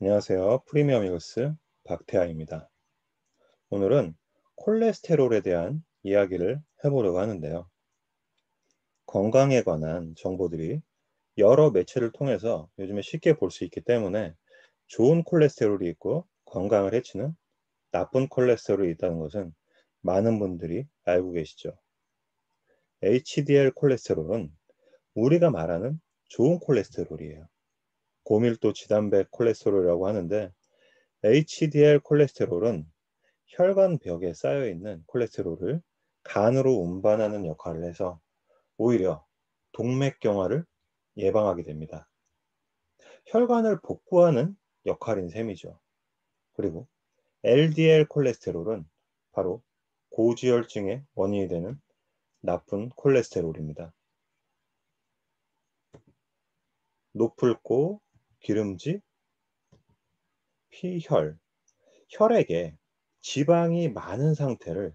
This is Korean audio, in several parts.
안녕하세요. 프리미엄 이글스 박태하입니다. 오늘은 콜레스테롤에 대한 이야기를 해보려고 하는데요. 건강에 관한 정보들이 여러 매체를 통해서 요즘에 쉽게 볼 수 있기 때문에 좋은 콜레스테롤이 있고 건강을 해치는 나쁜 콜레스테롤이 있다는 것은 많은 분들이 알고 계시죠. HDL 콜레스테롤은 우리가 말하는 좋은 콜레스테롤이에요. 고밀도 지단백 콜레스테롤이라고 하는데 HDL 콜레스테롤은 혈관 벽에 쌓여 있는 콜레스테롤을 간으로 운반하는 역할을 해서 오히려 동맥경화를 예방하게 됩니다. 혈관을 복구하는 역할인 셈이죠. 그리고 LDL 콜레스테롤은 바로 고지혈증의 원인이 되는 나쁜 콜레스테롤입니다. 노풀고 기름지, 피혈, 혈액에 지방이 많은 상태를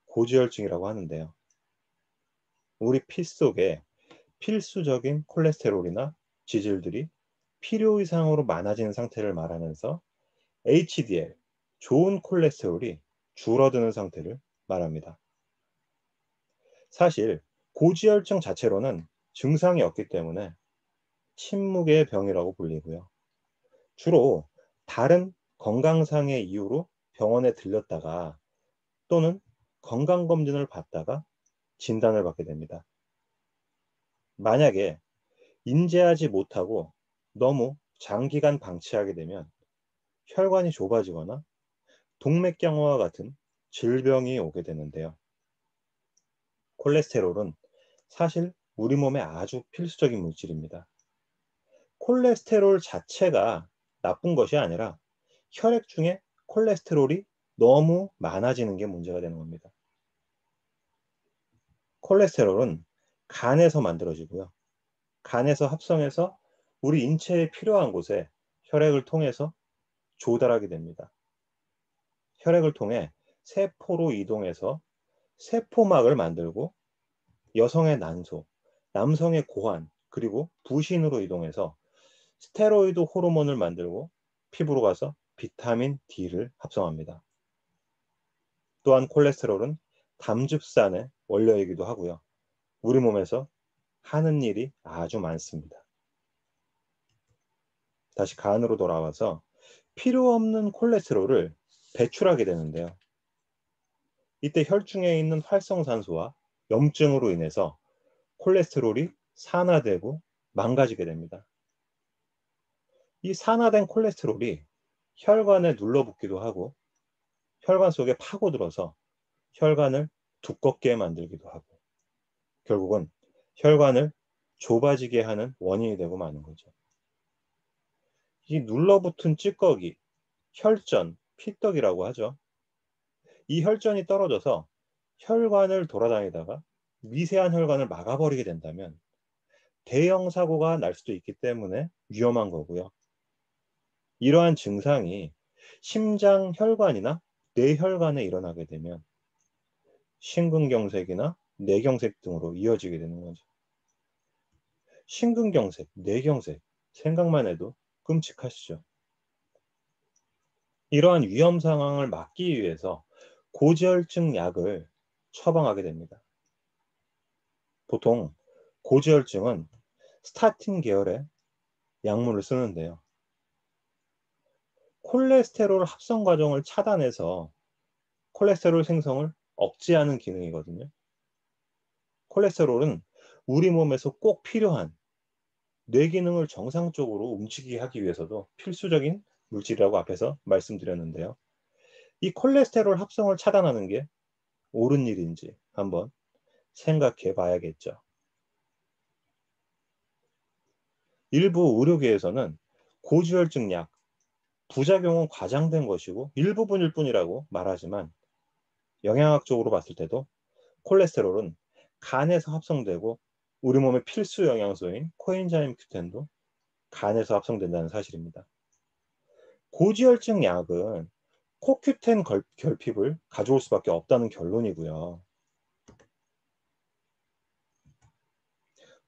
고지혈증이라고 하는데요. 우리 피 속에 필수적인 콜레스테롤이나 지질들이 필요 이상으로 많아지는 상태를 말하면서 HDL, 좋은 콜레스테롤이 줄어드는 상태를 말합니다. 사실 고지혈증 자체로는 증상이 없기 때문에 침묵의 병이라고 불리고요. 주로 다른 건강상의 이유로 병원에 들렸다가 또는 건강검진을 받다가 진단을 받게 됩니다. 만약에 인지하지 못하고 너무 장기간 방치하게 되면 혈관이 좁아지거나 동맥경화와 같은 질병이 오게 되는데요. 콜레스테롤은 사실 우리 몸에 아주 필수적인 물질입니다. 콜레스테롤 자체가 나쁜 것이 아니라 혈액 중에 콜레스테롤이 너무 많아지는 게 문제가 되는 겁니다. 콜레스테롤은 간에서 만들어지고요. 간에서 합성해서 우리 인체에 필요한 곳에 혈액을 통해서 조달하게 됩니다. 혈액을 통해 세포로 이동해서 세포막을 만들고 여성의 난소, 남성의 고환, 그리고 부신으로 이동해서 스테로이드 호르몬을 만들고 피부로 가서 비타민 D를 합성합니다. 또한 콜레스테롤은 담즙산의 원료이기도 하고요. 우리 몸에서 하는 일이 아주 많습니다. 다시 간으로 돌아와서 필요 없는 콜레스테롤을 배출하게 되는데요. 이때 혈중에 있는 활성산소와 염증으로 인해서 콜레스테롤이 산화되고 망가지게 됩니다. 이 산화된 콜레스테롤이 혈관에 눌러붙기도 하고 혈관 속에 파고들어서 혈관을 두껍게 만들기도 하고 결국은 혈관을 좁아지게 하는 원인이 되고 마는 거죠. 이 눌러붙은 찌꺼기, 혈전, 피떡이라고 하죠. 이 혈전이 떨어져서 혈관을 돌아다니다가 미세한 혈관을 막아버리게 된다면 대형 사고가 날 수도 있기 때문에 위험한 거고요. 이러한 증상이 심장 혈관이나 뇌혈관에 일어나게 되면 심근경색이나 뇌경색 등으로 이어지게 되는 거죠. 심근경색, 뇌경색 생각만 해도 끔찍하시죠. 이러한 위험 상황을 막기 위해서 고지혈증 약을 처방하게 됩니다. 보통 고지혈증은 스타틴 계열의 약물을 쓰는데요. 콜레스테롤 합성 과정을 차단해서 콜레스테롤 생성을 억제하는 기능이거든요. 콜레스테롤은 우리 몸에서 꼭 필요한 뇌 기능을 정상적으로 움직이게 하기 위해서도 필수적인 물질이라고 앞에서 말씀드렸는데요. 이 콜레스테롤 합성을 차단하는 게 옳은 일인지 한번 생각해 봐야겠죠. 일부 의료계에서는 고지혈증 약, 부작용은 과장된 것이고 일부분일 뿐이라고 말하지만 영양학적으로 봤을 때도 콜레스테롤은 간에서 합성되고 우리 몸의 필수 영양소인 코엔자임 Q10도 간에서 합성된다는 사실입니다. 고지혈증 약은 코큐텐 결핍을 가져올 수밖에 없다는 결론이고요.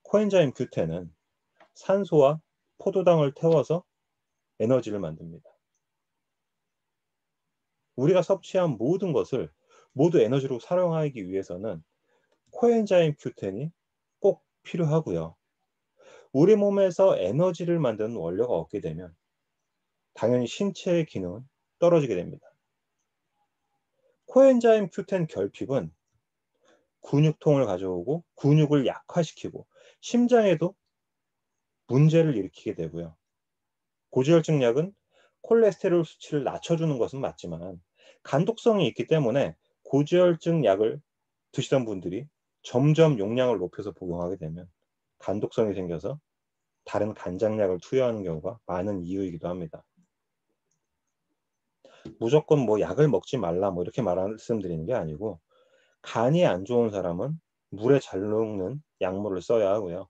코엔자임 Q10은 산소와 포도당을 태워서 에너지를 만듭니다. 우리가 섭취한 모든 것을 모두 에너지로 사용하기 위해서는 코엔자임 Q10이 꼭 필요하고요. 우리 몸에서 에너지를 만드는 원료가 없게 되면 당연히 신체의 기능은 떨어지게 됩니다. 코엔자임 Q10 결핍은 근육통을 가져오고 근육을 약화시키고 심장에도 문제를 일으키게 되고요. 고지혈증 약은 콜레스테롤 수치를 낮춰주는 것은 맞지만 간독성이 있기 때문에 고지혈증 약을 드시던 분들이 점점 용량을 높여서 복용하게 되면 간독성이 생겨서 다른 간장약을 투여하는 경우가 많은 이유이기도 합니다. 무조건 뭐 약을 먹지 말라 뭐 이렇게 말씀드리는 게 아니고, 간이 안 좋은 사람은 물에 잘 녹는 약물을 써야 하고요.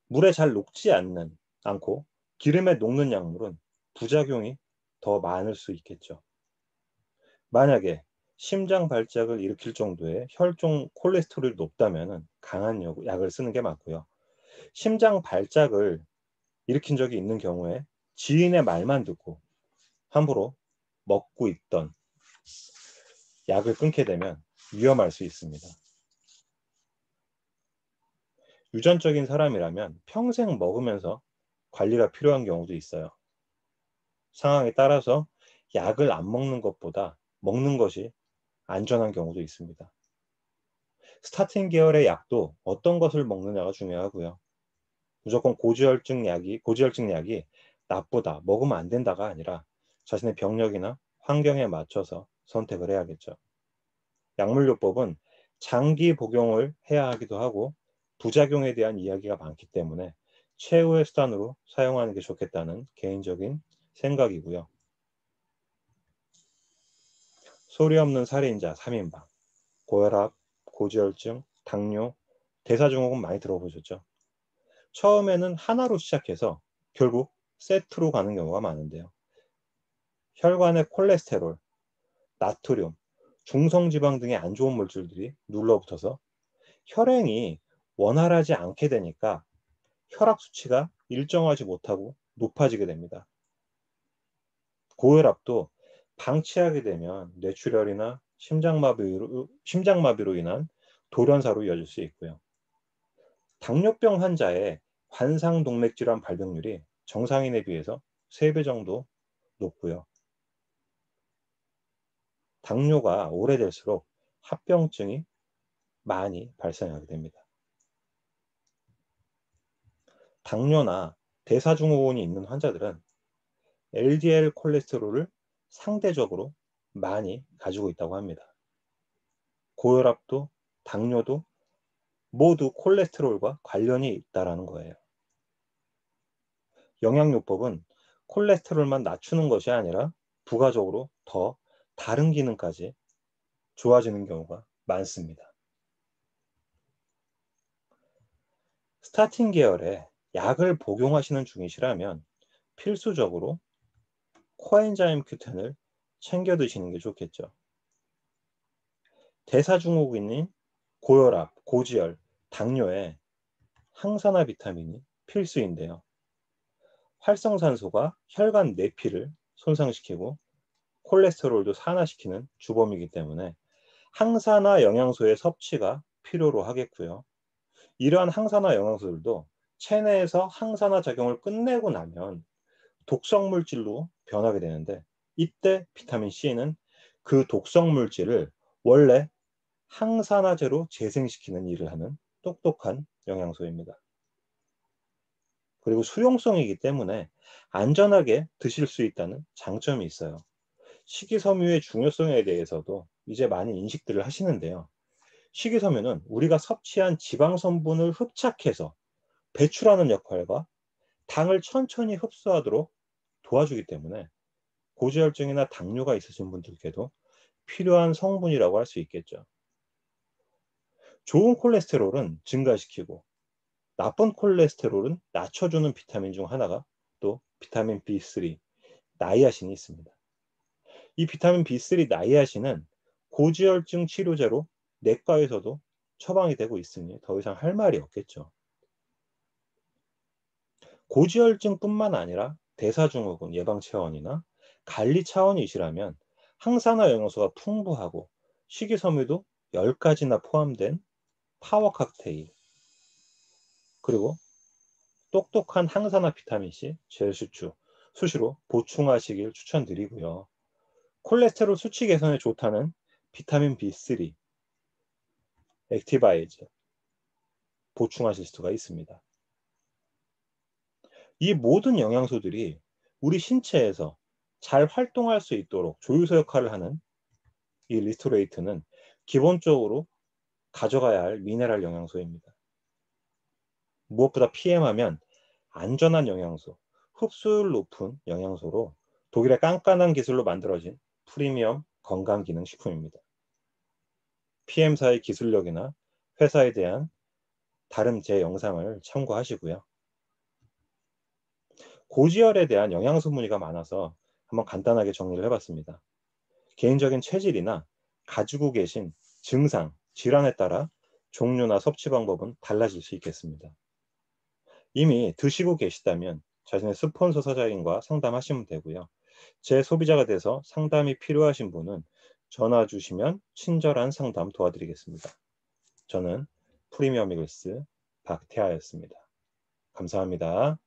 물에 잘 녹지 않고 기름에 녹는 약물은 부작용이 더 많을 수 있겠죠. 만약에 심장 발작을 일으킬 정도의 혈중 콜레스테롤이 높다면 강한 약을 쓰는 게 맞고요. 심장 발작을 일으킨 적이 있는 경우에 지인의 말만 듣고 함부로 먹고 있던 약을 끊게 되면 위험할 수 있습니다. 유전적인 사람이라면 평생 먹으면서 관리가 필요한 경우도 있어요. 상황에 따라서 약을 안 먹는 것보다 먹는 것이 안전한 경우도 있습니다. 스타틴 계열의 약도 어떤 것을 먹느냐가 중요하고요. 무조건 고지혈증 약이 나쁘다, 먹으면 안 된다가 아니라 자신의 병력이나 환경에 맞춰서 선택을 해야겠죠. 약물요법은 장기 복용을 해야 하기도 하고 부작용에 대한 이야기가 많기 때문에 최후의 수단으로 사용하는 게 좋겠다는 개인적인 생각이고요. 소리 없는 살인자 3인방, 고혈압, 고지혈증, 당뇨, 대사증후군 많이 들어보셨죠? 처음에는 하나로 시작해서 결국 세트로 가는 경우가 많은데요. 혈관의 콜레스테롤, 나트륨, 중성지방 등의 안 좋은 물질들이 눌러붙어서 혈행이 원활하지 않게 되니까 혈압 수치가 일정하지 못하고 높아지게 됩니다. 고혈압도 방치하게 되면 뇌출혈이나 심장마비로 인한 돌연사로 이어질 수 있고요. 당뇨병 환자의 관상동맥질환 발병률이 정상인에 비해서 3배 정도 높고요. 당뇨가 오래될수록 합병증이 많이 발생하게 됩니다. 당뇨나 대사증후군이 있는 환자들은 LDL 콜레스테롤을 상대적으로 많이 가지고 있다고 합니다. 고혈압도 당뇨도 모두 콜레스테롤과 관련이 있다는 거예요. 영양요법은 콜레스테롤만 낮추는 것이 아니라 부가적으로 더 다른 기능까지 좋아지는 경우가 많습니다. 스타틴 계열의 약을 복용하시는 중이시라면 필수적으로 코엔자임 Q10을 챙겨 드시는 게 좋겠죠. 대사증후군인 고혈압, 고지혈, 당뇨에 항산화 비타민이 필수인데요. 활성산소가 혈관 내피를 손상시키고 콜레스테롤도 산화시키는 주범이기 때문에 항산화 영양소의 섭취가 필요로 하겠고요. 이러한 항산화 영양소들도 체내에서 항산화 작용을 끝내고 나면 독성 물질로 변하게 되는데, 이때 비타민 C는 그 독성 물질을 원래 항산화제로 재생시키는 일을 하는 똑똑한 영양소입니다. 그리고 수용성이기 때문에 안전하게 드실 수 있다는 장점이 있어요. 식이섬유의 중요성에 대해서도 이제 많이 인식들을 하시는데요. 식이섬유는 우리가 섭취한 지방 성분을 흡착해서 배출하는 역할과 당을 천천히 흡수하도록 도와주기 때문에 고지혈증이나 당뇨가 있으신 분들께도 필요한 성분이라고 할 수 있겠죠. 좋은 콜레스테롤은 증가시키고 나쁜 콜레스테롤은 낮춰주는 비타민 중 하나가 또 비타민 B3, 나이아신이 있습니다. 이 비타민 B3 나이아신은 고지혈증 치료제로 내과에서도 처방이 되고 있으니 더 이상 할 말이 없겠죠. 고지혈증뿐만 아니라 대사증후군 예방 차원이나 관리 차원이시라면 항산화 영양소가 풍부하고 식이섬유도 10가지나 포함된 파워 칵테일, 그리고 똑똑한 항산화 비타민C, 젤수추, 수시로 보충하시길 추천드리고요. 콜레스테롤 수치 개선에 좋다는 비타민 B3, 액티바이즈 보충하실 수가 있습니다. 이 모든 영양소들이 우리 신체에서 잘 활동할 수 있도록 조율소 역할을 하는 이 리스토레이트는 기본적으로 가져가야 할 미네랄 영양소입니다. 무엇보다 PM하면 안전한 영양소, 흡수율 높은 영양소로 독일의 깐깐한 기술로 만들어진 프리미엄 건강기능식품입니다. PM사의 기술력이나 회사에 대한 다른 제 영상을 참고하시고요. 고지혈에 대한 영양소 문의가 많아서 한번 간단하게 정리를 해봤습니다. 개인적인 체질이나 가지고 계신 증상, 질환에 따라 종류나 섭취 방법은 달라질 수 있겠습니다. 이미 드시고 계시다면 자신의 스폰서 사장님과 상담하시면 되고요. 제 소비자가 돼서 상담이 필요하신 분은 전화 주시면 친절한 상담 도와드리겠습니다. 저는 프리미엄 이글스 박태하였습니다. 감사합니다.